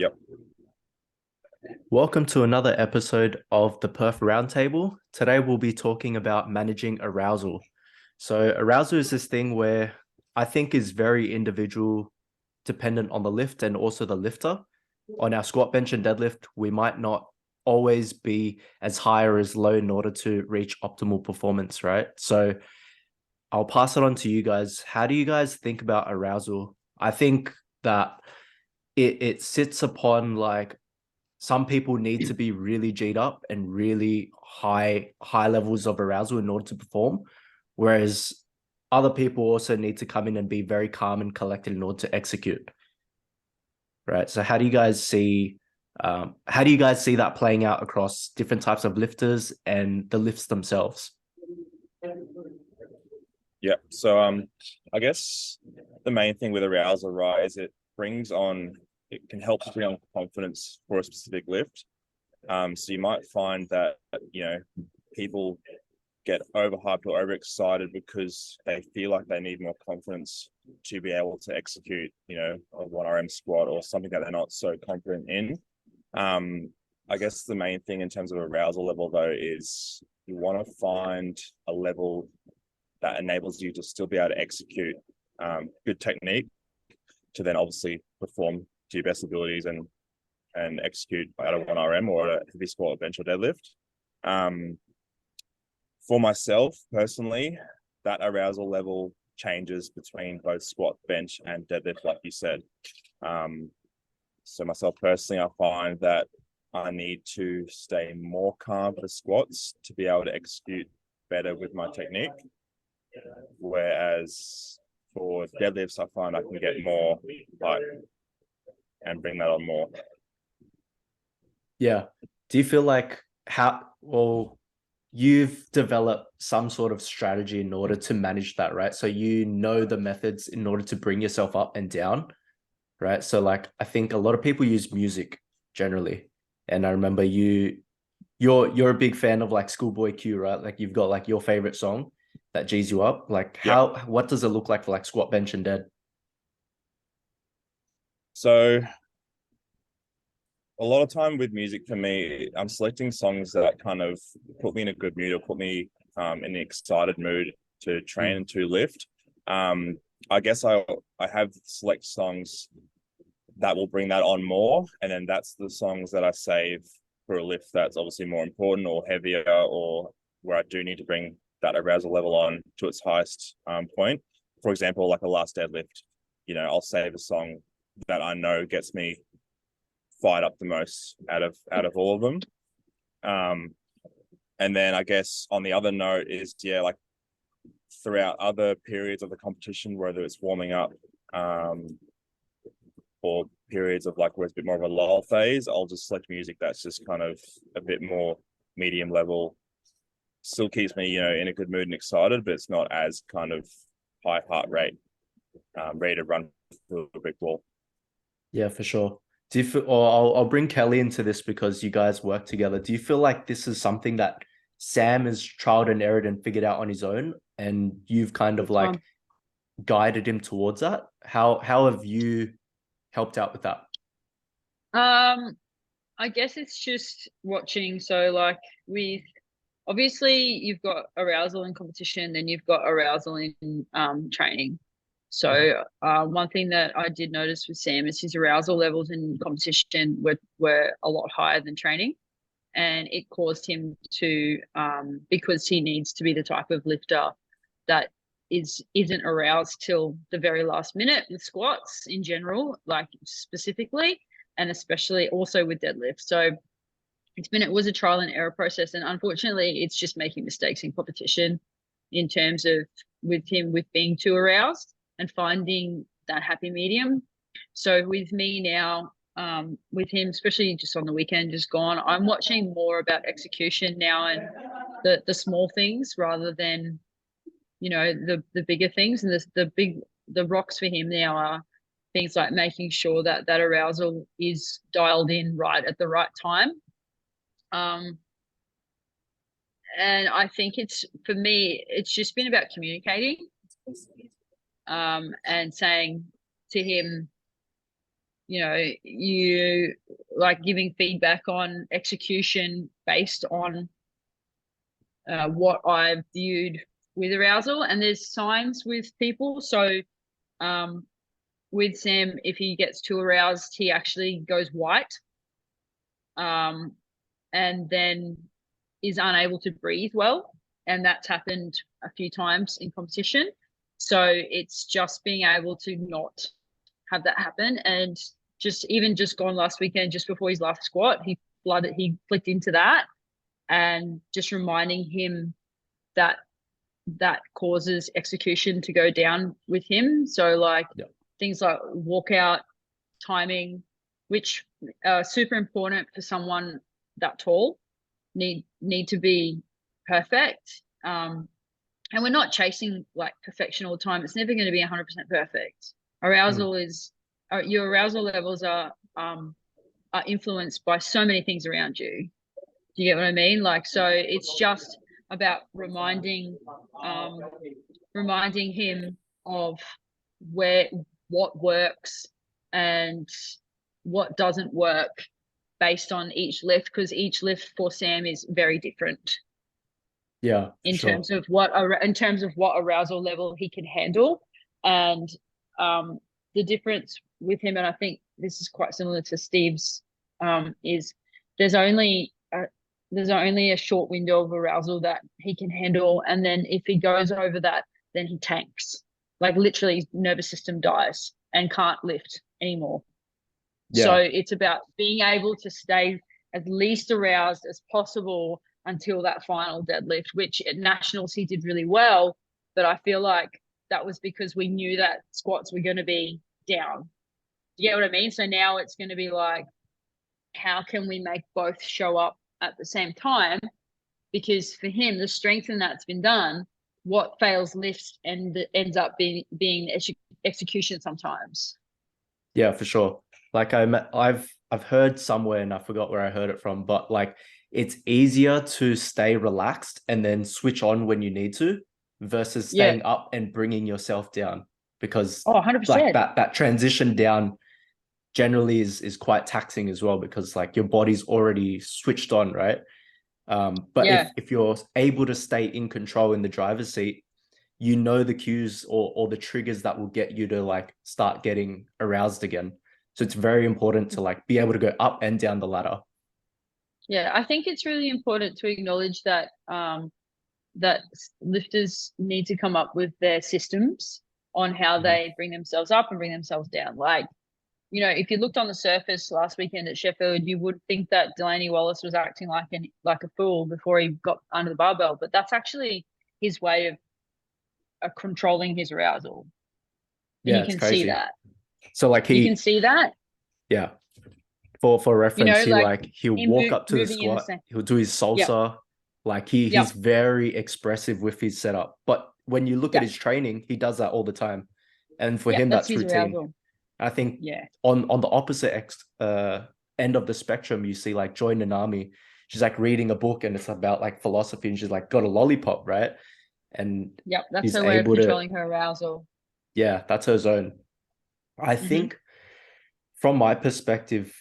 Yep. Welcome to another episode of the Perf Roundtable. Today we'll be talking about managing arousal. So arousal is this thing where I think is very individual, dependent on the lift and also the lifter. On our squat, bench, and deadlift, we might not always be as high or as low in order to reach optimal performance, right? So I'll pass it on to you guys. How do you guys think about arousal? I think that it sits upon like some people need to be really G'd up and really high levels of arousal in order to perform, whereas other people also need to come in and be very calm and collected in order to execute. Right. So how do you guys see that playing out across different types of lifters and the lifts themselves? Yep. So I guess the main thing with arousal, right, is it can help to bring on confidence for a specific lift. So you might find that, people get overhyped or overexcited because they feel like they need more confidence to be able to execute, a 1RM squat or something that they're not so confident in. I guess the main thing in terms of arousal level, though, is you want to find a level that enables you to still be able to execute good technique to then obviously perform to your best abilities and execute at a 1RM or a heavy squat, bench, or deadlift. For myself personally, that arousal level changes between both squat, bench, and deadlift, like you said. So myself personally, I find that I need to stay more calm for squats to be able to execute better with my technique. Whereas for deadlifts, I find I can get more hype and bring that on more. Yeah. Do you feel like you've developed some sort of strategy in order to manage that, right? So you know the methods in order to bring yourself up and down, right? So like I think a lot of people use music generally. And I remember you're a big fan of like Schoolboy Q, right? Like you've got like your favorite song that G's you up. Like Yeah. what does it look like for like squat, bench, and dead? So a lot of time with music for me, I'm selecting songs that kind of put me in a good mood or put me in an excited mood to train and to lift. I guess I have select songs that will bring that on more, and then that's the songs that I save for a lift that's obviously more important or heavier, or where I do need to bring that arousal level on to its highest point. For example, like a last deadlift, I'll save a song that I know gets me fired up the most out of all of them. And then I guess on the other note is, like throughout other periods of the competition, whether it's warming up or periods of like where it's a bit more of a lull phase, I'll just select music that's just kind of a bit more medium level. Still keeps me, in a good mood and excited, but it's not as kind of high heart rate, ready to run through a big wall. Yeah, for sure. Do you feel, or I'll bring Kelly into this because you guys work together. Do you feel like this is something that Sam has tried and errored and figured out on his own, and you've kind of like guided him towards that? How have you helped out with that? I guess it's just watching. So like with obviously you've got arousal in competition, then you've got arousal in training. So one thing that I did notice with Sam is his arousal levels in competition were a lot higher than training. And it caused him to because he needs to be the type of lifter that isn't aroused till the very last minute with squats in general, like specifically, and especially also with deadlift. So it was a trial and error process, and unfortunately it's just making mistakes in competition in terms of with being too aroused and finding that happy medium. So with me now, with him, especially just on the weekend just gone, I'm watching more about execution now and the small things rather than the bigger things. And the rocks for him now are things like making sure that that arousal is dialed in right at the right time. And I think for me, it's just been about communicating, and saying to him, you like giving feedback on execution based on what I've viewed with arousal. And there's signs with people. So with Sam, if he gets too aroused, he actually goes white, and then is unable to breathe well. And that's happened a few times in competition. So it's just being able to not have that happen. And just gone last weekend, just before his last squat, he flicked into that, and just reminding him that causes execution to go down with him. So like things like walkout timing, which are super important for someone that tall, need to be perfect. And we're not chasing like perfection all the time. It's never going to be 100% perfect. Arousal is your arousal levels are influenced by so many things around you. Do you get what I mean? Like, so it's just about reminding him of what works and what doesn't work based on each lift, because each lift for Sam is very different. Yeah, in terms of what arousal level he can handle. And the difference with him, and I think this is quite similar to Steve's, is there's only a short window of arousal that he can handle, and then if he goes over that, then he tanks. Like literally, his nervous system dies and can't lift anymore. Yeah. So it's about being able to stay as least aroused as possible until that final deadlift, which at nationals he did really well. But I feel like that was because we knew that squats were going to be down. Do you get what I mean? So now it's going to be like, how can we make both show up at the same time? Because for him, the strength in that's been done. What fails lifts and ends up being execution sometimes. Yeah, for sure. Like I've heard somewhere, and I forgot where I heard it from, but like it's easier to stay relaxed and then switch on when you need to versus staying up and bringing yourself down, because 100%. like that transition down generally is quite taxing as well, because like your body's already switched on, right? But if you're able to stay in control in the driver's seat, you know the cues or the triggers that will get you to like start getting aroused again. So it's very important to like be able to go up and down the ladder. Yeah, I think it's really important to acknowledge that that lifters need to come up with their systems on how they bring themselves up and bring themselves down. Like, if you looked on the surface last weekend at Sheffield, you would think that Delaney Wallace was acting like a fool before he got under the barbell, but that's actually his way of controlling his arousal. And you can see that. So like you can see that. Yeah. For reference, he'll walk up to the squat, he'll do his salsa. Like he's very expressive with his setup. But when you look at his training, he does that all the time. And for him, that's routine. Arousal. I think on the opposite end of the spectrum, you see like Joy Nanami. She's like reading a book and it's about like philosophy, and she's like got a lollipop, right? And that's her way of controlling her arousal. Yeah, that's her zone. I think from my perspective,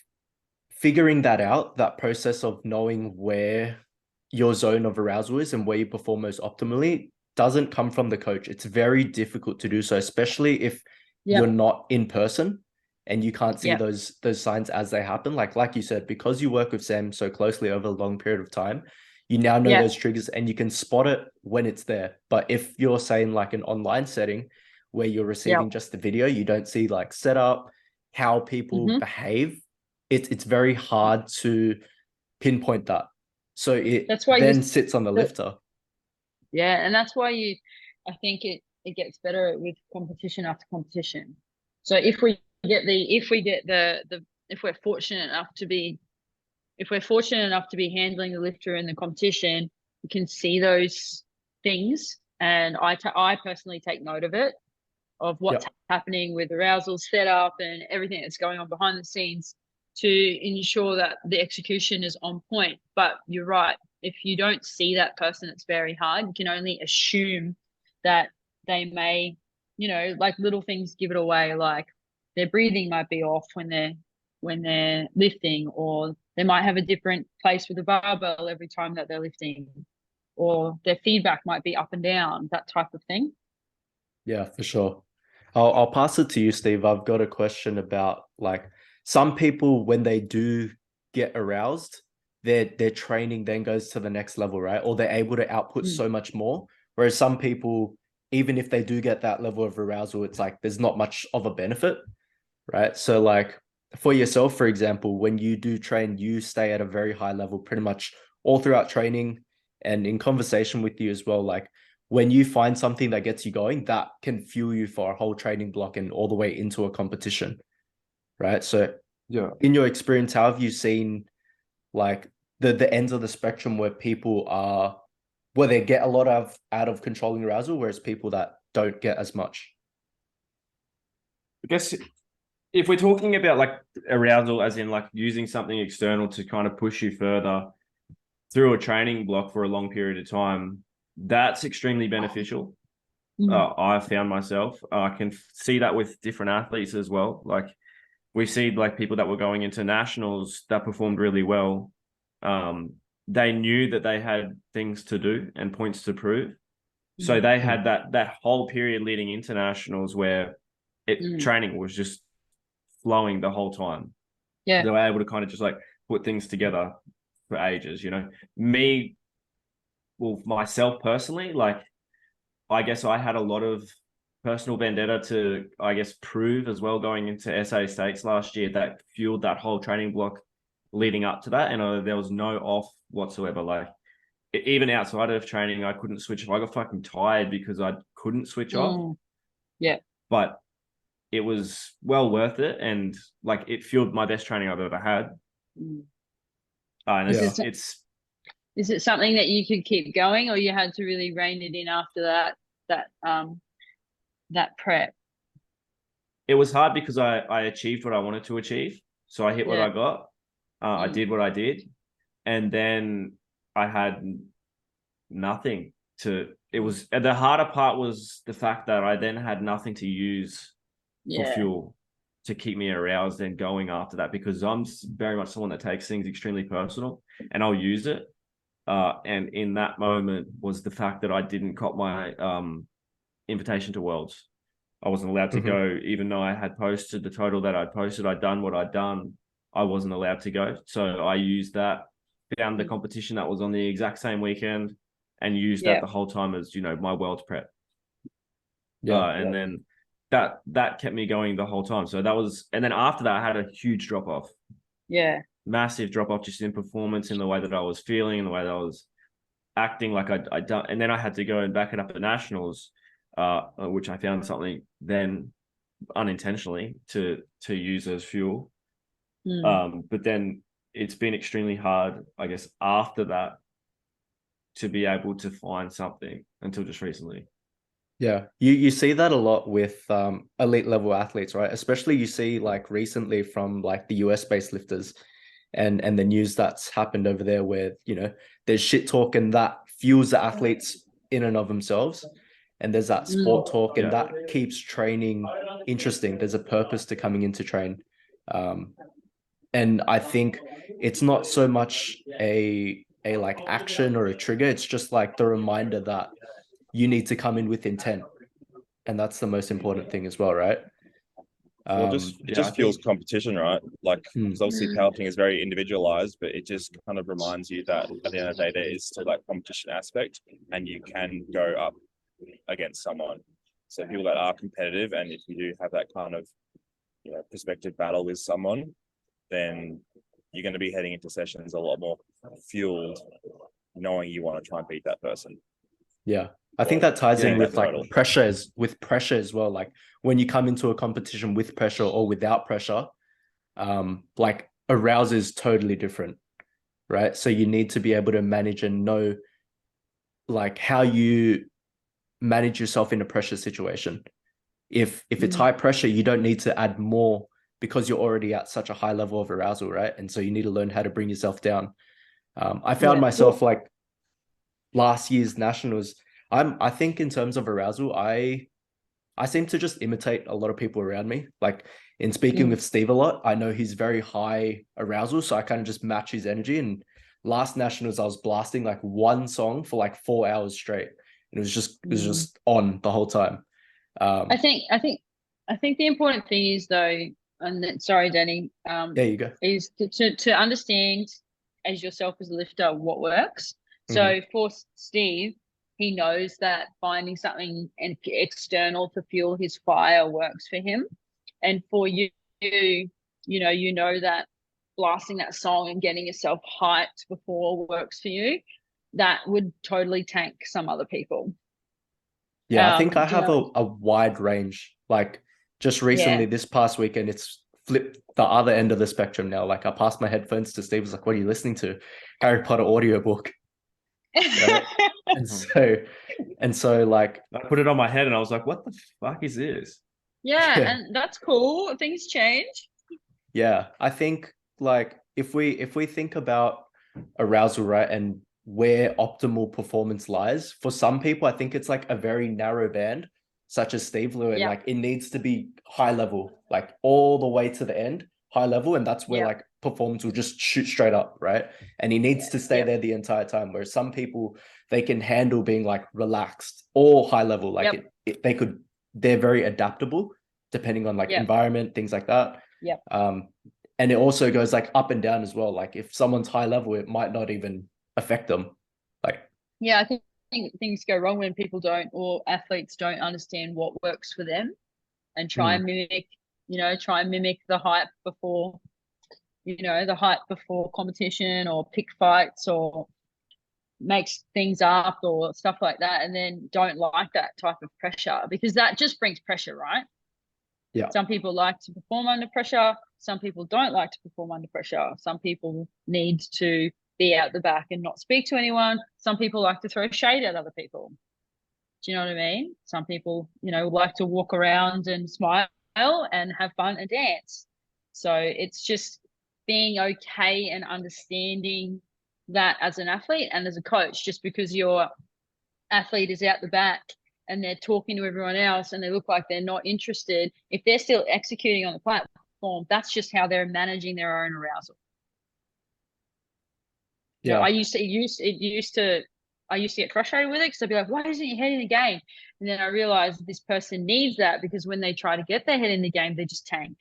figuring that out, that process of knowing where your zone of arousal is and where you perform most optimally, doesn't come from the coach. It's very difficult to do so, especially if you're not in person and you can't see those signs as they happen. Like you said, because you work with Sam so closely over a long period of time, you now know those triggers and you can spot it when it's there. But if you're saying like an online setting where you're receiving just the video, you don't see like setup, how people behave, it's very hard to pinpoint that. So that's why then sits on the lifter. Yeah, and that's why I think it gets better with competition after competition. So if we're fortunate enough to be handling the lifter in the competition, we can see those things, and I personally take note of it, of what's happening with arousal setup and everything that's going on behind the scenes to ensure that the execution is on point. But you're right, if you don't see that person, it's very hard. You can only assume that they may, like little things give it away, like their breathing might be off when they're lifting, or they might have a different place with the barbell every time that they're lifting, or their feedback might be up and down, that type of thing. Yeah, for sure. I'll pass it to you, Steve. I've got a question about like some people when they do get aroused, their training then goes to the next level, right? Or they're able to output so much more. Whereas some people, even if they do get that level of arousal, it's like there's not much of a benefit, right? So like for yourself, for example, when you do train, you stay at a very high level pretty much all throughout training, and in conversation with you as well, like when you find something that gets you going, that can fuel you for a whole training block and all the way into a competition, right? So Yeah. in your experience, how have you seen like the ends of the spectrum where people are, where they get a lot of out of controlling arousal, whereas people that don't get as much? I guess if we're talking about like arousal, as in like using something external to kind of push you further through a training block for a long period of time, that's extremely beneficial. I found myself, I can see that with different athletes as well. Like we see like people that were going into nationals that performed really well. They knew that they had things to do and points to prove. So they had that whole period leading into nationals where training was just flowing the whole time. Yeah. They were able to kind of just like put things together for ages, you know. Myself personally, like I guess I had a lot of personal vendetta to, I guess, prove as well going into SA States last year that fueled that whole training block leading up to that. And there was no off whatsoever. Like even outside of training, I couldn't switch off. I got fucking tired because I couldn't switch off. Yeah. But it was well worth it. And like it fueled my best training I've ever had. And is it something that you could keep going, or you had to really rein it in after that prep? It was hard because I achieved what I wanted to achieve. So I hit what I got. I did what I did. And then I had nothing to, it was, the harder part was the fact that I then had nothing to use for fuel to keep me aroused and going after that, because I'm very much someone that takes things extremely personal and I'll use it. And in that moment was the fact that I didn't cop my invitation to Worlds. I wasn't allowed to go, even though I had posted the total that I'd posted. I'd done what I'd done. I wasn't allowed to go. So I used that, found the competition that was on the exact same weekend and used that the whole time as, you know, my Worlds prep. And then that kept me going the whole time. So that was, and then after that, I had a huge drop off. Yeah. Massive drop off just in performance, in the way that I was feeling, in the way that I was acting like I'd done. And then I had to go and back it up at nationals, which I found something then unintentionally to use as fuel. But then it's been extremely hard, I guess, after that to be able to find something until just recently. Yeah, you see that a lot with elite level athletes, right? Especially you see like recently from like the US based lifters and the news that's happened over there, where, you know, there's shit talk and that fuels the athletes in and of themselves. And there's that sport talk and that keeps training interesting. There's a purpose to coming into train. And I think it's not so much a like action or a trigger. It's just like the reminder that you need to come in with intent. And that's the most important thing as well, right? Well, it just fuels competition, right? Like, because obviously powerlifting is very individualized, but it just kind of reminds you that at the end of the day, there is still that competition aspect, and you can go up against someone. So people that are competitive, and if you do have that kind of, you know, perspective battle with someone, then you're going to be heading into sessions a lot more fueled, knowing you want to try and beat that person. Yeah. I think that ties in with like total. pressure as well. Like when you come into a competition with pressure or without pressure, like arousal is totally different, right? So you need to be able to manage and know like how you manage yourself in a pressure situation. If it's high pressure, you don't need to add more because you're already at such a high level of arousal, right? And so you need to learn how to bring yourself down. I found myself like last year's nationals, I think in terms of arousal, I seem to just imitate a lot of people around me. Like in speaking with Steve a lot, I know he's very high arousal, so I kind of just match his energy. And last nationals, I was blasting like one song for like 4 hours straight, and it was just on the whole time. I think the important thing is though, and then, sorry, Danny, there you go, is to understand as yourself as a lifter what works. So for Steve, he knows that finding something external to fuel his fire works for him, and for you, you know that blasting that song and getting yourself hyped before works for you. That would totally tank some other people. Yeah, I think I have a wide range. Like just recently, this past weekend, it's flipped the other end of the spectrum now. Like I passed my headphones to Steve, was like, "What are you listening to?" Harry Potter audiobook. Right? and so like I put it on my head and I was like, what the fuck is this? Yeah, and that's cool. Things change. Yeah, I think like if we think about arousal, right, and where optimal performance lies, for some people, I think it's like a very narrow band, such as Steve Lewin. Like it needs to be high level, like all the way to the end, high level, and that's where like performance will just shoot straight up, right? And he needs to stay there the entire time. Whereas some people, they can handle being like relaxed or high level, like they're very adaptable depending on like environment, things like that. And it also goes like up and down as well. Like if someone's high level, it might not even affect them. Like I think things go wrong when people don't, or athletes don't understand what works for them, and try and mimic the hype before competition, or pick fights, or makes things up or stuff like that, and then don't like that type of pressure, because that just brings pressure, right? Some people like to perform under pressure. Some people don't like to perform under pressure. Some people need to be out the back and not speak to anyone. Some people like to throw shade at other people. Do you know what I mean? Some people, like to walk around and smile and have fun and dance. So it's just being okay and understanding that as an athlete and as a coach. Just because your athlete is out the back and they're talking to everyone else and they look like they're not interested, if they're still executing on the platform, that's just how they're managing their own arousal. I used to get frustrated with it, because I'd be like, why isn't your head in the game? And then I realized this person needs that, because when they try to get their head in the game, they just tank.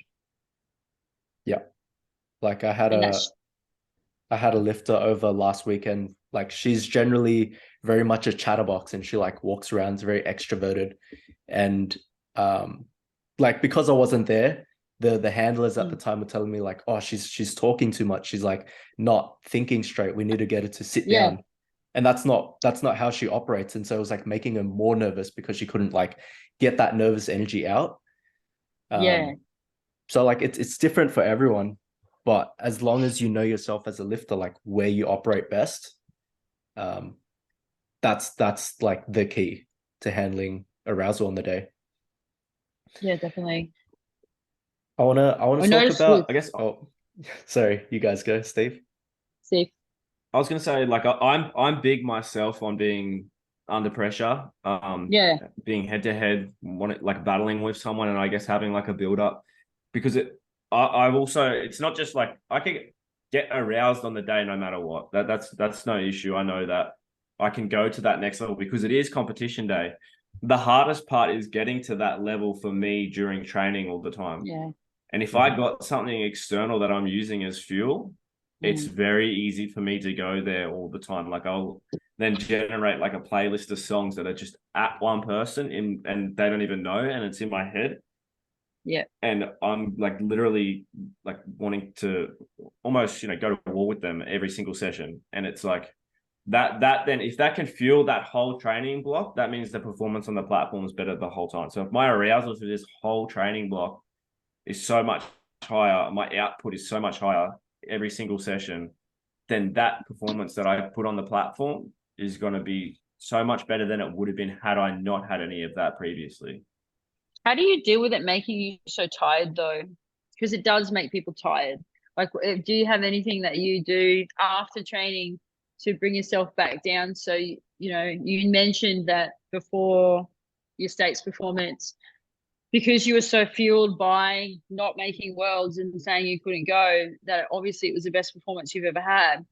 Like I had a lifter over last weekend. Like she's generally very much a chatterbox, and she like walks around very extroverted. And like because I wasn't there, the handlers at the time were telling me like, oh, she's talking too much. She's like not thinking straight. We need to get her to sit down. And that's not how she operates. And so it was like making her more nervous, because she couldn't like get that nervous energy out. So like it's different for everyone. But as long as you know yourself as a lifter, like where you operate best, that's like the key to handling arousal on the day. Yeah, definitely. I wanna talk about. I guess. Oh, sorry. You guys go, Steve. Steve. I was gonna say, like, I'm big myself on being under pressure. Being head to head, like battling with someone, and I guess having like a build up, because I've also, it's not just like I can get aroused on the day no matter what. That's no issue. I know that I can go to that next level because it is competition day. The hardest part is getting to that level for me during training all the time. And if I got something external that I'm using as fuel, it's very easy for me to go there all the time. Like I'll then generate like a playlist of songs that are just at one person and they don't even know, and it's in my head. And I'm like literally like wanting to almost, go to war with them every single session. And it's like that then if that can fuel that whole training block, that means the performance on the platform is better the whole time. So if my arousal for this whole training block is so much higher, my output is so much higher every single session, then that performance that I put on the platform is going to be so much better than it would have been had I not had any of that previously. How do you deal with it making you so tired though? Because it does make people tired. Like, do you have anything that you do after training to bring yourself back down? So, you mentioned that before your states performance, because you were so fueled by not making worlds and saying you couldn't go, that obviously it was the best performance you've ever had,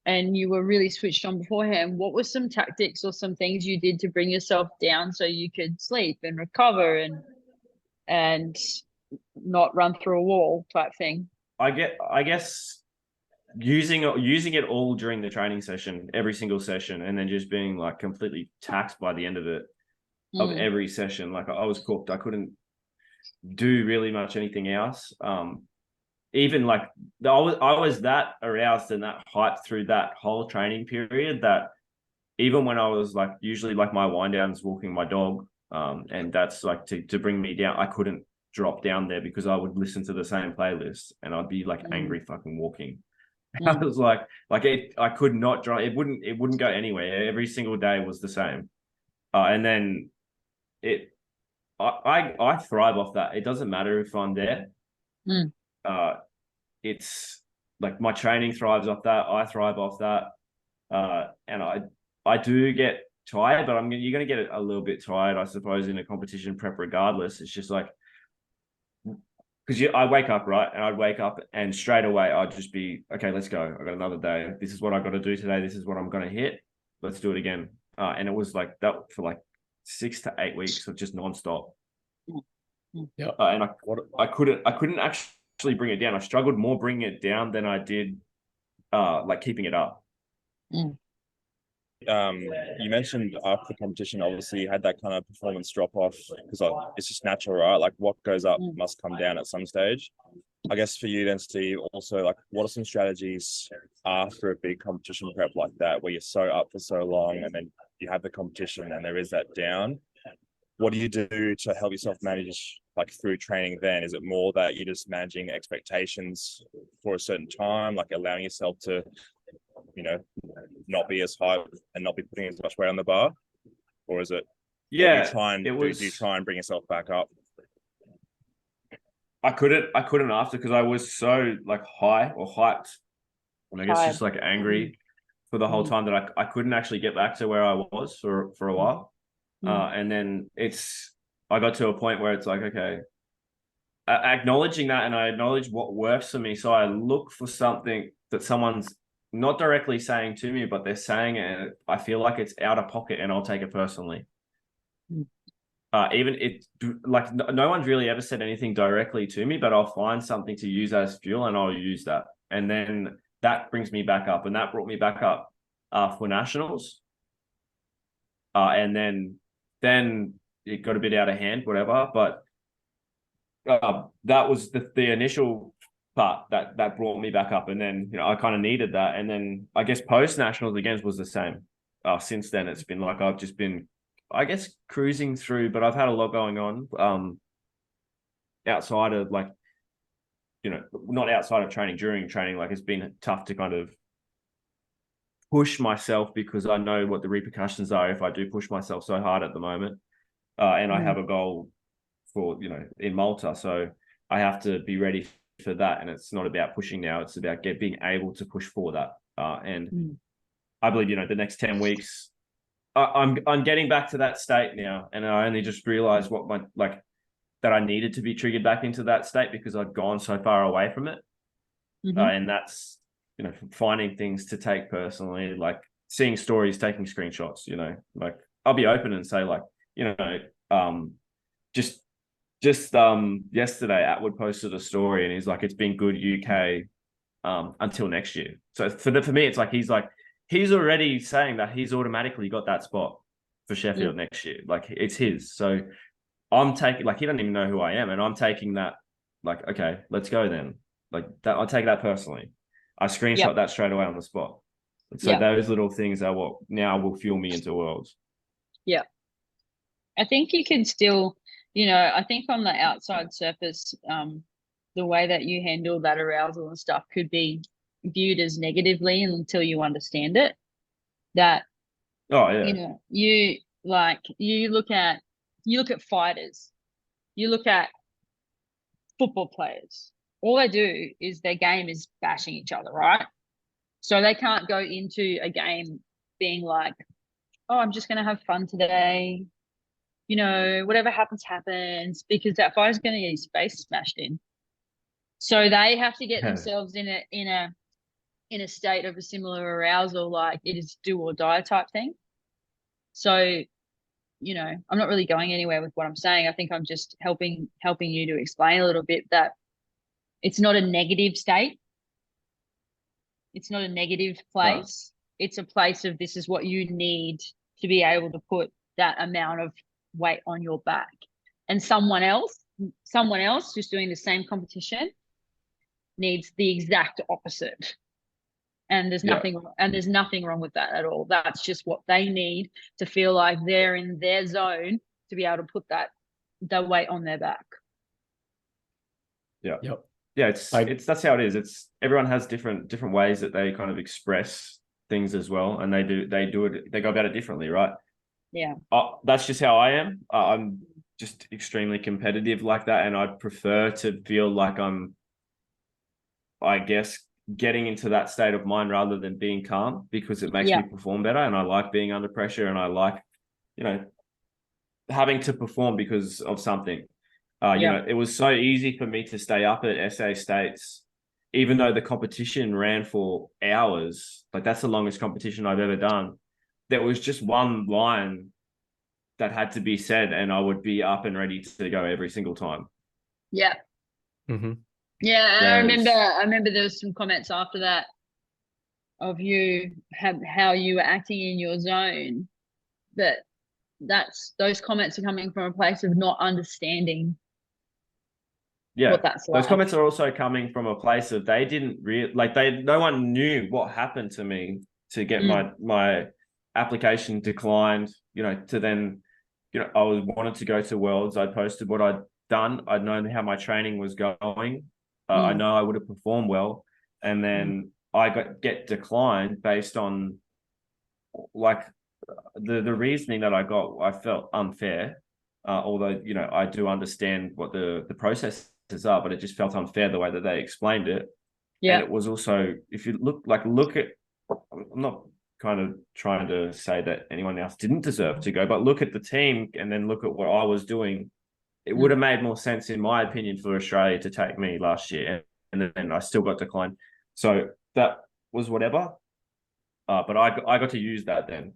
and you were really switched on beforehand. What were some tactics or some things you did to bring yourself down so you could sleep and recover and not run through a wall type thing? I guess using it all during the training session, every single session, and then just being like completely taxed by the end of it, of every session. Like I was cooked. I couldn't do really much anything else. Even like I was that aroused and that hyped through that whole training period that even when I was like, usually like my wind down's walking my dog, and that's like to bring me down, I couldn't drop down there because I would listen to the same playlist and I'd be like angry fucking walking. I was like I could not drop. It wouldn't go anywhere. Every single day was the same. And then I thrive off that. It doesn't matter if I'm there. It's like my training thrives off that. I thrive off that. And I do get tired, but you're going to get a little bit tired, I suppose, in a competition prep regardless. It's just like, because I wake up, right? And I'd wake up and straight away I'd just be, okay, let's go. I got another day. This is what I got to do today. This is what I'm going to hit. Let's do it again. And it was like that for like 6 to 8 weeks of just nonstop. Yeah. And I couldn't actually bring it down. I struggled more bringing it down than I did like keeping it up. You mentioned after the competition, obviously you had that kind of performance drop off because it's just natural, right? Like what goes up must come down at some stage. I guess for you then, Steve, also like what are some strategies after a big competition prep like that where you're so up for so long and then you have the competition and there is that down? What do you do to help yourself manage like through training then? Is it more that you're just managing expectations for a certain time, like allowing yourself to, not be as high and not be putting as much weight on the bar? Or is it, do you try and bring yourself back up? I couldn't after because I was so like high or hyped. And I guess just like angry for the whole time that I couldn't actually get back to where I was for a while. And then I got to a point where it's like, okay, acknowledging that, and I acknowledge what works for me. So I look for something that someone's not directly saying to me, but they're saying it, and I feel like it's out of pocket, and I'll take it personally. Even like no one's really ever said anything directly to me, but I'll find something to use as fuel, and I'll use that, and then that brings me back up, and that brought me back up for nationals, and then it got a bit out of hand, whatever. But that was the initial part that brought me back up, and then I kind of needed that, and then I guess post nationals again was the same. Since then, it's been like I've just been, I guess, cruising through, but I've had a lot going on outside of like, not outside of training, during training. Like it's been tough to kind of push myself because I know what the repercussions are if I do push myself so hard at the moment. And I have a goal for, in Malta. So I have to be ready for that. And it's not about pushing now. It's about being able to push for that. And I believe, the next 10 weeks, I'm getting back to that state now. And I only just realized that I needed to be triggered back into that state because I'd gone so far away from it. And that's, finding things to take personally, like seeing stories, taking screenshots, like I'll be open and say like, just yesterday Atwood posted a story and he's like, it's been good UK until next year. So for me, it's like he's already saying that he's automatically got that spot for Sheffield next year. Like it's his. So I'm taking, like, he doesn't even know who I am, and I'm taking that like, okay, let's go then. Like that, I'll take that personally. I screenshot that straight away on the spot. So those little things are what now will fuel me into worlds. Yeah. I think you can still, I think on the outside surface, the way that you handle that arousal and stuff could be viewed as negatively until you understand it. That, you look at fighters, you look at football players, all they do is their game is bashing each other, right? So they can't go into a game being like, oh, I'm just going to have fun today. you know, whatever happens, happens, because that fighter's going to get his face smashed in. So they have to get themselves in a state of a similar arousal, like it is do or die type thing. So, you know, I'm not really going anywhere with what I'm saying. I think I'm just helping you to explain a little bit that it's not a negative state. It's not a negative place. No. It's a place of this is what you need to be able to put that amount of weight on your back. And someone else who's doing the same competition needs the exact opposite. And there's nothing wrong with that at all. That's just what they need to feel like they're in their zone to be able to put the weight on their back. Yeah. Yep. Yeah, it's that's how it is. It's everyone has different ways that they kind of express things as well, and they go about it differently, right? Yeah. That's just how I am. I'm just extremely competitive like that, and I'd prefer to feel like I'm, I guess, getting into that state of mind rather than being calm, because it makes me perform better, and I like being under pressure, and I like, you know, having to perform because of something. You know, it was so easy for me to stay up at SA States, even though the competition ran for hours. Like, that's the longest competition I've ever done. There was just one line that had to be said, and I would be up and ready to go every single time. Yeah. Mm-hmm. Yeah, I remember there was some comments after that of you how you were acting in your zone, but those comments are coming from a place of not understanding. Yeah, what that's those like. comments are also coming from a place of they didn't no one knew what happened to me to get my application declined, you know, to then, you know, I wanted to go to Worlds. I posted what I'd done. I'd known how my training was going. I know I would have performed well. And then I get declined based on like the reasoning that I got. I felt unfair, although, you know, I do understand what the processes are, but it just felt unfair the way that they explained it. Yeah. And it was also, if you look at, I'm not kind of trying to say that anyone else didn't deserve to go, but look at the team and then look at what I was doing. It would have made more sense, in my opinion, for Australia to take me last year, and then I still got declined. So that was whatever. But I got to use that then.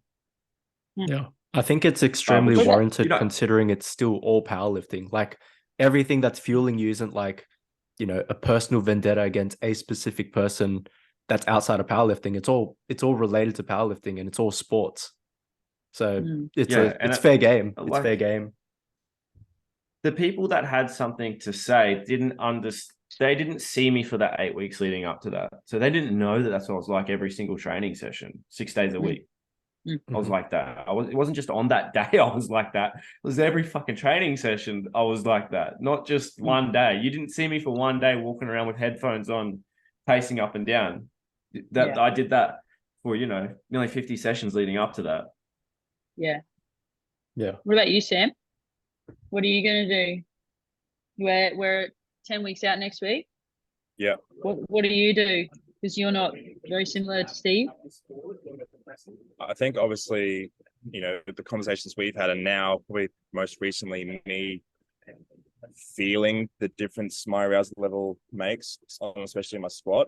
Yeah, I think it's extremely warranted, considering it's still all powerlifting. Like, everything that's fueling you isn't like, you know, a personal vendetta against a specific person that's outside of powerlifting. It's all related to powerlifting, and it's all sports. So it's fair game. It's fair game. The people that had something to say they didn't see me for that 8 weeks leading up to that. So they didn't know that that's what I was like every single training session, 6 days a week. I was like that. It wasn't just on that day I was like that. It was every fucking training session I was like that. Not just one day. You didn't see me for one day walking around with headphones on, pacing up and down. I did that for, you know, nearly 50 sessions leading up to that. Yeah. Yeah. What about you, Sam? What are you going to do? We're 10 weeks out next week. Yeah. What do you do? Because you're not very similar to Steve. I think obviously, you know, the conversations we've had, and now probably most recently me feeling the difference my arousal level makes, especially my squat,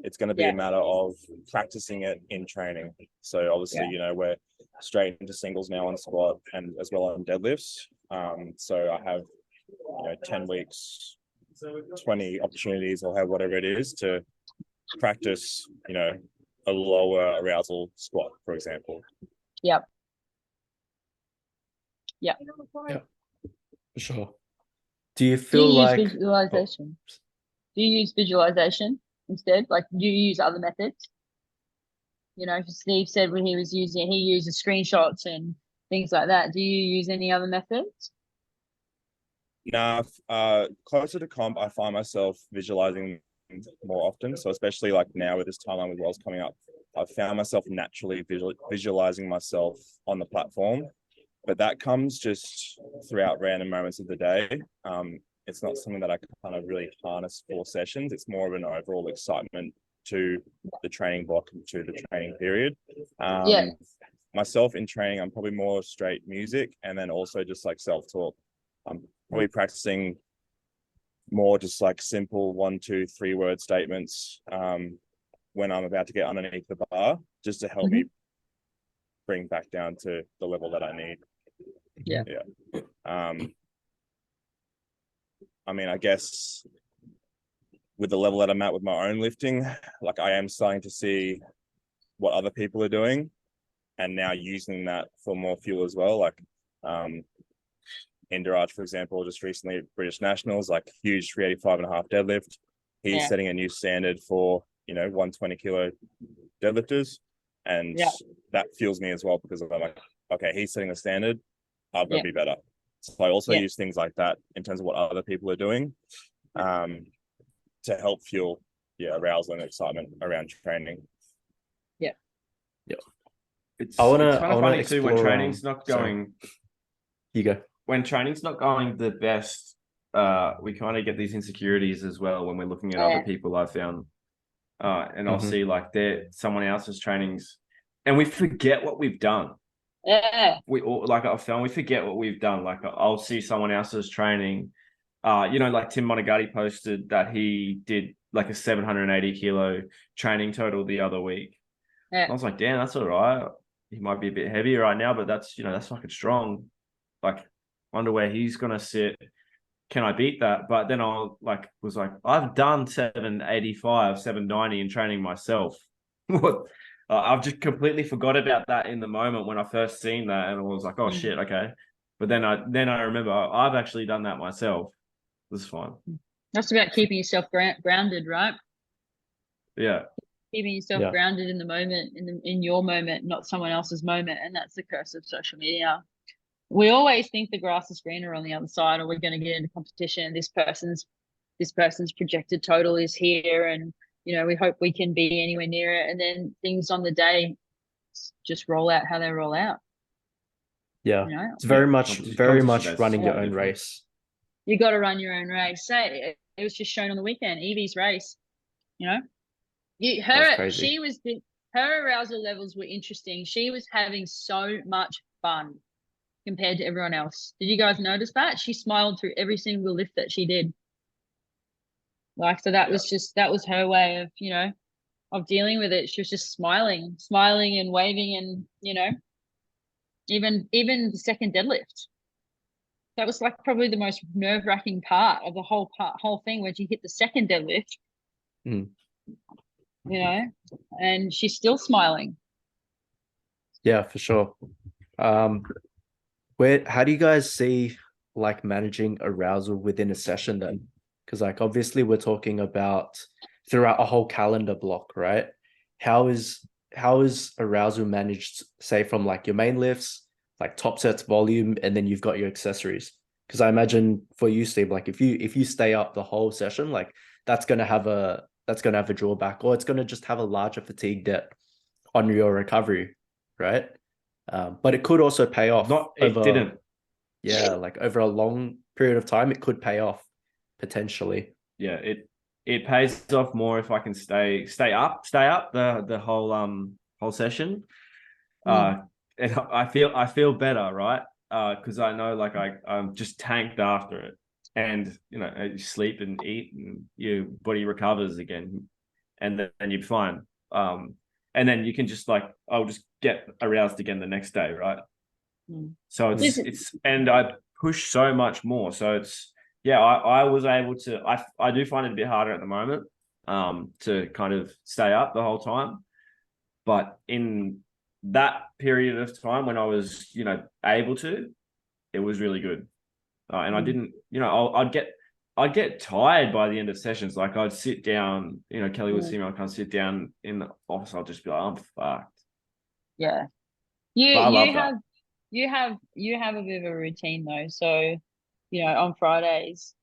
it's going to be a matter of practicing it in training. So obviously, you know, we're straight into singles now on squat and as well on deadlifts. So I have, you know, 10 weeks, 20 opportunities, or have whatever it is to practice, you know, a lower arousal squat, for example. Yep. Yeah, for sure. Do you feel like visualization? Do you use visualization instead? Like, do you use other methods? You know, Steve said when he uses screenshots and things like that. Do you use any other methods? Nah, closer to comp, I find myself visualizing more often. So especially like now with this timeline with Worlds coming up, I've found myself naturally visualizing myself on the platform, but that comes just throughout random moments of the day. It's not something that I kind of really harness for sessions. It's more of an overall excitement to the training block and to the training period. myself in training, I'm probably more straight music, and then also just like self-talk. I'm probably practicing more just like simple 1, 2, 3 word statements when I'm about to get underneath the bar, just to help me bring back down to the level that I need. Yeah. I mean, I guess with the level that I'm at with my own lifting, like I am starting to see what other people are doing, and now using that for more fuel as well. Like Indiraj, for example, just recently at British Nationals, like huge 385.5 deadlift. He's setting a new standard for 120 kilo deadlifters, and that fuels me as well, because I'm like, okay, he's setting the standard, I've got to be better. So I also use things like that in terms of what other people are doing to help fuel arousal and excitement around training. It's I kind wanna of funny too when explore, training's not going. You go. When training's not going the best, we kind of get these insecurities as well when we're looking at other people. I've found, and I'll see like someone else's trainings, and we forget what we've done. We all, like I've found, we forget what we've done. Like I'll see someone else's training. Like Tim Monagatti posted that he did like a 780 kilo training total the other week. I was like, damn, that's all right. He might be a bit heavier right now, but that's fucking strong. Like, wonder where he's gonna sit. Can I beat that? But then was like, I've done 785, 790 in training myself. What? I've just completely forgot about that in the moment when I first seen that, and I was like, oh shit, okay. But then I remember I've actually done that myself. This is fine. That's about keeping yourself grounded, right? Yeah. Keeping yourself grounded in the moment, in your moment, not someone else's moment. And that's the curse of social media. We always think the grass is greener on the other side, or we're going to get into competition. This person's projected total is here, and we hope we can be anywhere near it. And then things on the day just roll out how they roll out. Yeah, it's very much running your own race. You got to run your own race. Say it was just shown on the weekend, Evie's race. Her arousal levels were interesting. She was having so much fun compared to everyone else. Did you guys notice that? She smiled through every single lift that she did. Like, so that was her way of, of dealing with it. She was just smiling and waving, and, even the second deadlift. That was like probably the most nerve-wracking part of the whole thing, when she hit the second deadlift. And she's still smiling. Yeah, for sure. How do you guys see like managing arousal within a session then? Because like obviously we're talking about throughout a whole calendar block, right? How is arousal managed, say from like your main lifts, like top sets, volume, and then you've got your accessories? Because I imagine for you, Steve, like if you stay up the whole session, like that's gonna have a drawback, or it's gonna just have a larger fatigue debt on your recovery, right? But it could also pay off. Like over a long period of time, it could pay off potentially. Yeah, it pays off more if I can stay up the whole session. And I feel better, right? Because I know like I'm just tanked after it, and you sleep and eat, and your body recovers again, and then you're fine. And then you can just I'll just get aroused again the next day, right? So it's and I push so much more. So I was able to. I do find it a bit harder at the moment, to kind of stay up the whole time, but in that period of time when I was able to, it was really good, and I didn't. I'd get tired by the end of sessions. Like I'd sit down, Kelly would see me, I can't sit down in the office. I'll just be like, I'm fucked. Yeah. You have a bit of a routine though. So, on Fridays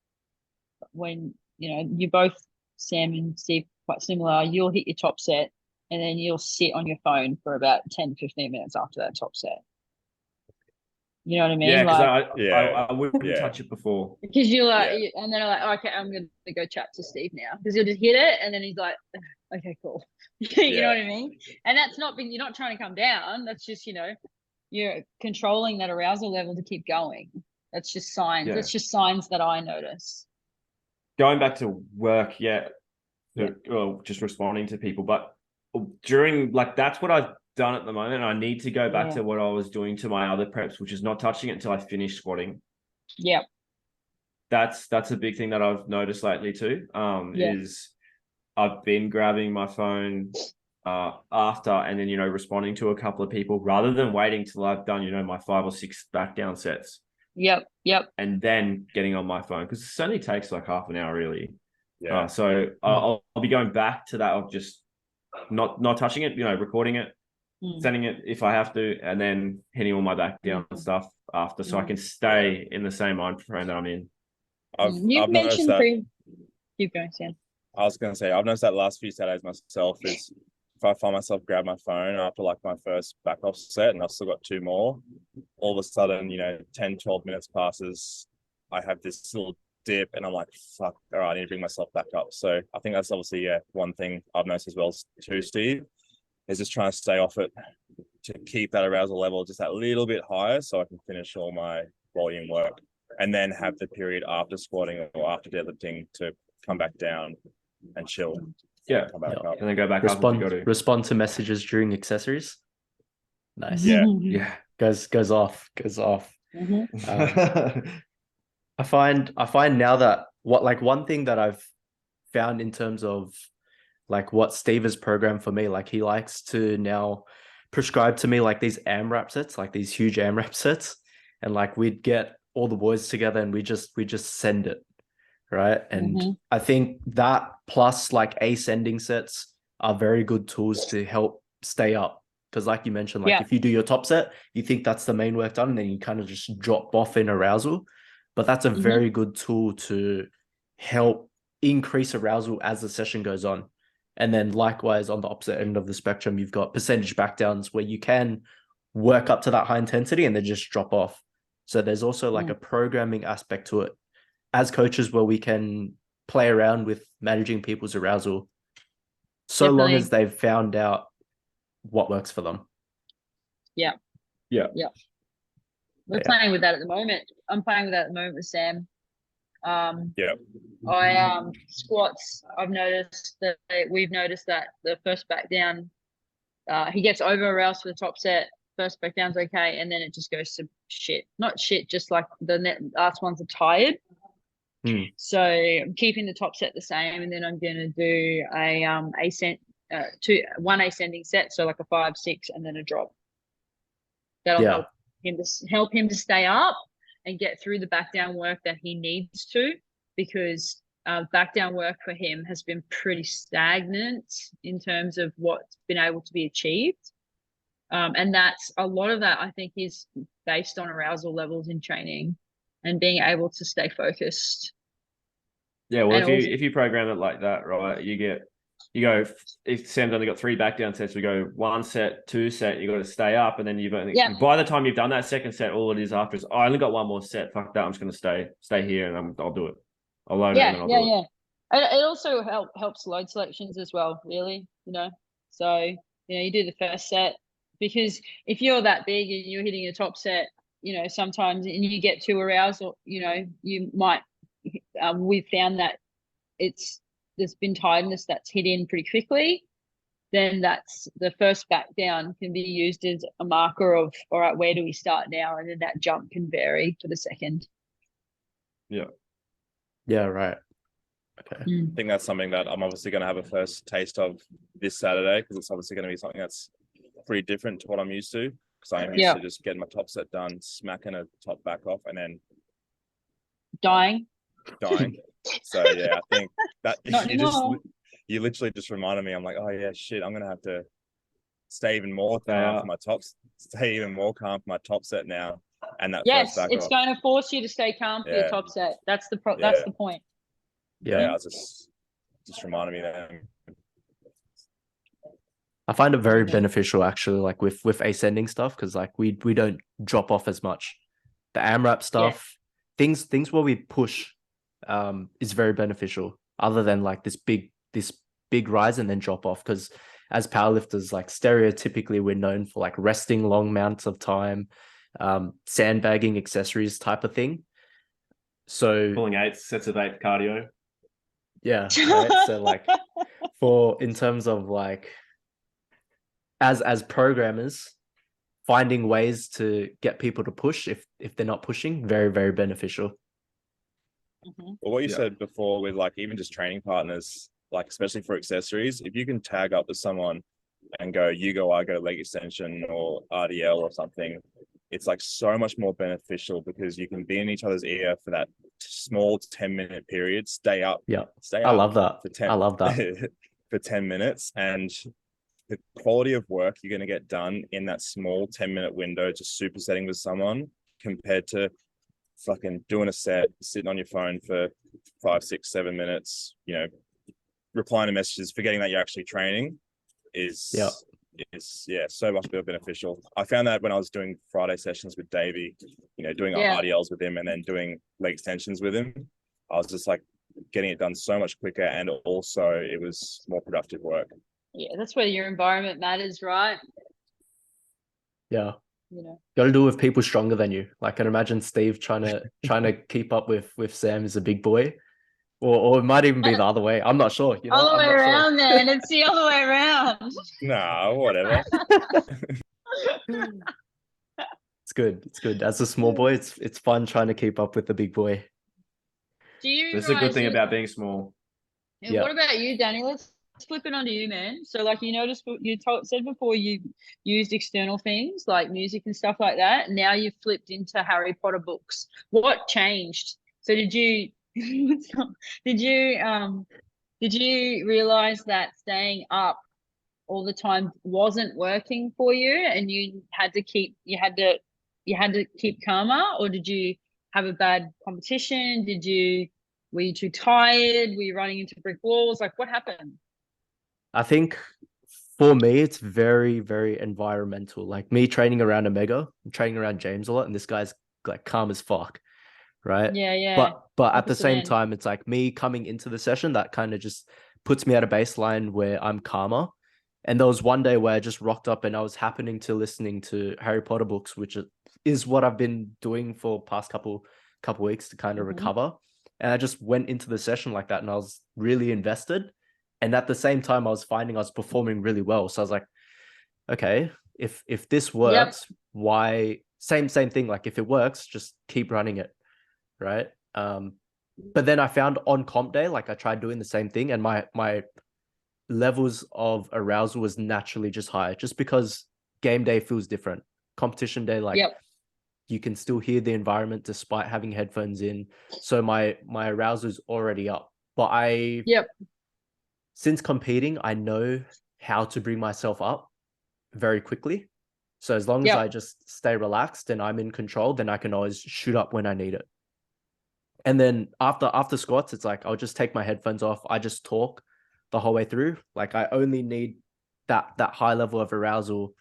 when, you both, Sam and Steve, quite similar, you'll hit your top set and then you'll sit on your phone for about 10, 15 minutes after that top set. You know what I mean? Yeah, because I wouldn't touch it before. Because you're like, and then I'm like, okay, I'm going to go chat to Steve now. Because you'll just hit it, and then he's like, okay, cool. You know what I mean? And that's not being, you're not trying to come down. That's just, you're controlling that arousal level to keep going. That's just signs. Yeah. That's just signs that I notice. Going back to work, well, just responding to people, but during, like, that's what I've done at the moment. I need to go back to what I was doing to my other preps, which is not touching it until I finish squatting. Yeah. That's a big thing that I've noticed lately too. Is I've been grabbing my phone after, and then responding to a couple of people rather than waiting till I've done my 5 or 6 back down sets. Yep. And then getting on my phone, because it only takes like half an hour really. Yeah. So I'll be going back to that of just not touching it, recording it, sending it if I have to, and then hitting all my back down stuff after, so I can stay in the same mind frame that I'm in. I've mentioned noticed that. Keep going, Sam. I was going to say, I've noticed that last few Saturdays myself is if I find myself grab my phone after like my first back off set and I've still got 2 more, all of a sudden, 10, 12 minutes passes, I have this little dip and I'm like, fuck, all right, I need to bring myself back up. So I think that's obviously one thing I've noticed as well too, Steve, is just trying to stay off it to keep that arousal level just that little bit higher so I can finish all my volume work and then have the period after squatting or after deadlifting to come back down and chill. Yeah. Come back up. And then go back up if you go to. Respond to messages during accessories. Nice. Yeah. Yeah. Goes off. Mm-hmm. I find now that one thing that I've found in terms of like what Steve has programmed for me, like he likes to now prescribe to me like these AMRAP sets, like these huge AMRAP sets, and like we'd get all the boys together and we just send it, right? And I think that plus like ascending sets are very good tools to help stay up, because like you mentioned, like if you do your top set, you think that's the main work done, and then you kind of just drop off in arousal. But that's a very good tool to help increase arousal as the session goes on. And then likewise, on the opposite end of the spectrum, you've got percentage backdowns where you can work up to that high intensity and then just drop off. So there's also like a programming aspect to it as coaches where we can play around with managing people's arousal so long as they've found out what works for them. Yeah. We're playing with that at the moment. I'm playing with that at the moment with Sam. I squats. We've noticed that the first back down, he gets over aroused for the top set. First back down's okay, and then it just goes to shit. Not shit, just like the last ones are tired. So I'm keeping the top set the same, and then I'm gonna do one ascending set, so like a 5, 6, and then a drop. That'll help him to stay up and get through the back down work that he needs to, because back down work for him has been pretty stagnant in terms of what's been able to be achieved. And that's a lot of that, I think, is based on arousal levels in training and being able to stay focused. Yeah, well, if you program it like that, right, you go, if Sam's only got 3 back down sets, we go 1 set, 2 set, you got to stay up, and then by the time you've done that second set, all it is after is, I only got 1 more set, fuck that, I'm just going to stay here and I'll do it. I'll load it and then I'll do it. It also helps load selections as well, really, so you do the first set, because if you're that big and you're hitting a top set, sometimes, and you get too aroused, or you might, we've found that there's been tiredness that's hit in pretty quickly, then that's the first back down can be used as a marker of, all right, where do we start now? And then that jump can vary for the second. Yeah, right. Okay. I think that's something that I'm obviously going to have a first taste of this Saturday, because it's obviously going to be something that's pretty different to what I'm used to, because I'm used to just getting my top set done, smacking a top back off, and then dying. So yeah, I think that you literally just reminded me. I'm like, oh yeah, shit, I'm gonna have to stay even more calm for my tops, stay even more calm for my top set now. And that it's going to force you to stay calm for your top set. That's the that's the point. I was just reminded me that. I find it very beneficial actually, like with ascending stuff, because like we don't drop off as much. The AMRAP stuff, things where we push is very beneficial, other than like this big rise and then drop off, because as powerlifters, like stereotypically we're known for like resting long amounts of time, sandbagging accessories type of thing. So Pulling 8 sets of 8 cardio. yeah, right. So like in terms of like as programmers, finding ways to get people to push if they're not pushing, very, very beneficial. Mhm. Well, what you Yeah. said before with like even just training partners, like especially for accessories, if you can tag up with someone and go, you go, I go leg extension or RDL or something, it's like so much more beneficial because you can be in each other's ear for that small 10-minute period, stay up I love that. for 10 I love that. for 10 minutes, and the quality of work you're going to get done in that small 10-minute window just supersetting with someone compared to fucking doing a set, sitting on your phone for 5, 6, 7 minutes, you know, replying to messages, forgetting that you're actually training is so much more beneficial. I found that when I was doing Friday sessions with Davey, you know, doing RDLs with him and then doing leg extensions with him, I was just like getting it done so much quicker, and also it was more productive work. Yeah, that's where your environment matters, right? Yeah. You know, Got to do it with people stronger than you. Like, I can imagine Steve trying to keep up with Sam as a big boy, or it might even be the other way. I'm not sure. You know, all the I'm way not around, then it's the other way around. Nah, whatever. It's good. It's good. As a small boy, it's fun trying to keep up with the big boy. Do you That's a good guys thing about being small. And what about you, Danny? Let's flip it onto you, man. So, like, you noticed said before you used external things like music and stuff like that. Now you've flipped into Harry Potter books. What changed? So, did you did you realize that staying up all the time wasn't working for you, and you had to keep calmer, or did you have a bad competition? Were you too tired? Were you running into brick walls? Like, what happened? I think for me, it's very, very environmental. Like me training around Omega, I'm training around James a lot, and this guy's like calm as fuck, right? Yeah. But at the same end. time, it's like me coming into the session that kind of just puts me at a baseline where I'm calmer. And there was one day where I just rocked up and I was happening to listening to Harry Potter books, which is what I've been doing for past couple weeks to kind of recover. And I just went into the session like that, and I was really invested. And at the same time, I was finding I was performing really well. So I was like, okay, if this works, why? Same thing. Like if it works, just keep running it, right? But then I found on comp day, like I tried doing the same thing, and my levels of arousal was naturally just higher, just because game day feels different. Competition day, like you can still hear the environment despite having headphones in. So my arousal is already up. But since competing, I know how to bring myself up very quickly. So as long as I just stay relaxed and I'm in control, then I can always shoot up when I need it. And then after squats, it's like I'll just take my headphones off. I just talk the whole way through. Like I only need that high level of arousal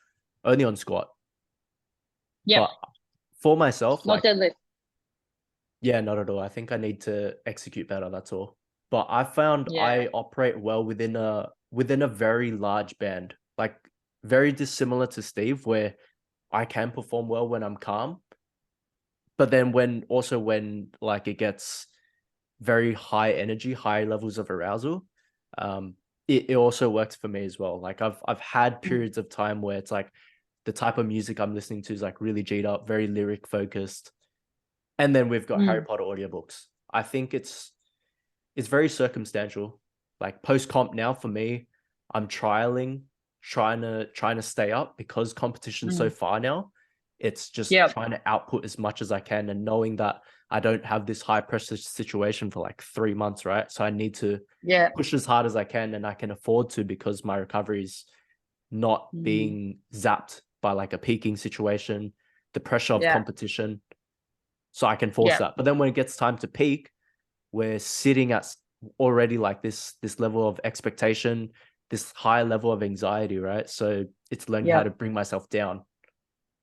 only on squat. Yeah. But for myself, not deadlift. Yeah, not at all. I think I need to execute better. That's all. But I found I operate well within a very large band, like very dissimilar to Steve, where I can perform well when I'm calm. But then when like it gets very high energy, high levels of arousal, it also works for me as well. Like I've had periods of time where it's like the type of music I'm listening to is like really G'd up, very lyric focused. And then we've got Harry Potter audiobooks. I think it's very circumstantial. Like post comp now for me, I'm trying to stay up because competition's so far now. It's just trying to output as much as I can, and knowing that I don't have this high pressure situation for like 3 months, right? So I need to push as hard as I can, and I can afford to because my recovery is not being zapped by like a peaking situation, the pressure of competition. So I can force that. But then when it gets time to peak, we're sitting at already like this level of expectation, this high level of anxiety, right? So it's learning how to bring myself down.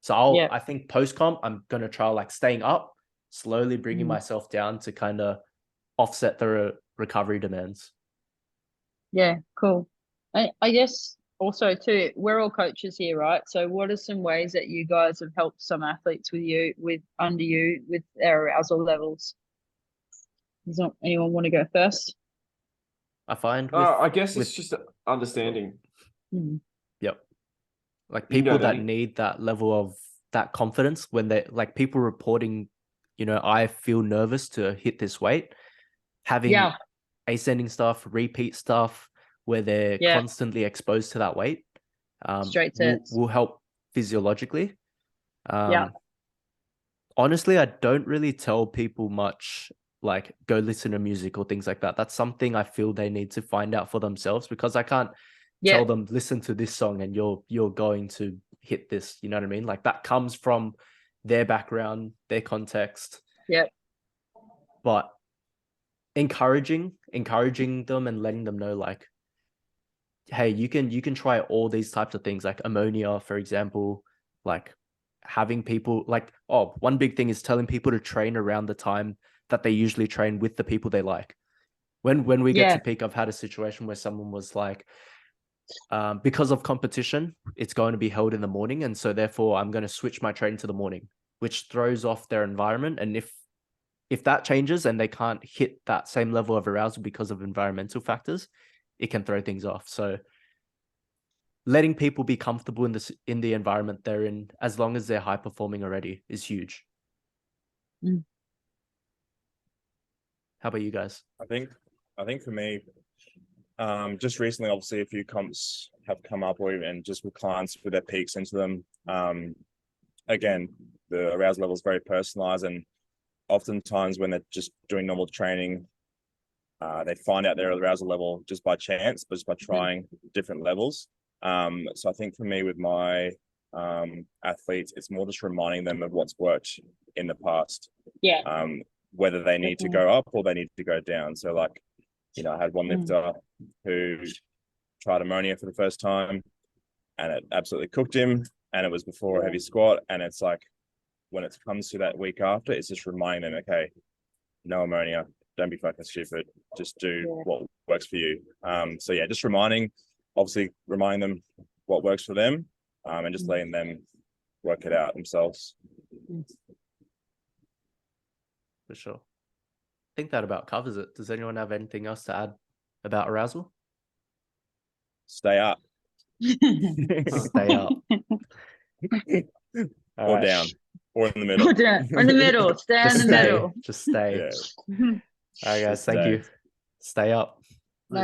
So I think post comp, I'm going to try like staying up, slowly bringing myself down to kind of offset the recovery demands. Yeah, cool. I guess also too, we're all coaches here, right? So what are some ways that you guys have helped some athletes with under you with their arousal levels? Does not anyone want to go first? I find I guess with it's just understanding. Yep. Like You can go, people that Danny. need that level of that confidence when they like people reporting, I feel nervous to hit this weight, having Yeah, ascending stuff, repeat stuff where they're yeah, constantly exposed to that weight, straight will sets. will help physiologically. Yeah, Honestly, I don't really tell people much like go listen to music or things like that. That's something I feel they need to find out for themselves because I can't yeah, tell them listen to this song and you're going to hit this, you know what I mean? Like that comes from their background, their context. yeah, But encouraging them and letting them know like, hey, you can try all these types of things like ammonia, for example, like having people like, oh, one big thing is telling people to train around the time that they usually train with the people they like. When we get yeah. to peak, I've had a situation where someone was like, because of competition, it's going to be held in the morning, and so therefore I'm going to switch my training to the morning, which throws off their environment. And if that changes and they can't hit that same level of arousal because of environmental factors, it can throw things off. So letting people be comfortable in the environment they're in, as long as they're high performing already, is huge. Mm. How about you guys? I think for me, just recently, obviously, a few comps have come up, or even just with clients with their peaks into them. Again, the arousal level is very personalized, and oftentimes when they're just doing normal training, they find out their arousal level just by chance, but just by trying different levels. So I think for me with my athletes, it's more just reminding them of what's worked in the past. Yeah. Whether they need to go up or they need to go down. So like, I had one lifter who tried ammonia for the first time and it absolutely cooked him, and it was before a heavy squat. And it's like, when it comes to that week after, it's just reminding them, okay, no ammonia, don't be fucking stupid, just do what works for you. So yeah, just reminding them what works for them, and just letting them work it out themselves. For sure. I think that about covers it. Does anyone have anything else to add about arousal? Stay up. Stay up. Or right. down. Or in the middle. Or in the middle. Stay in the middle. Just stay. Yeah. All right, guys. Just Thank stay. you. Stay up. No.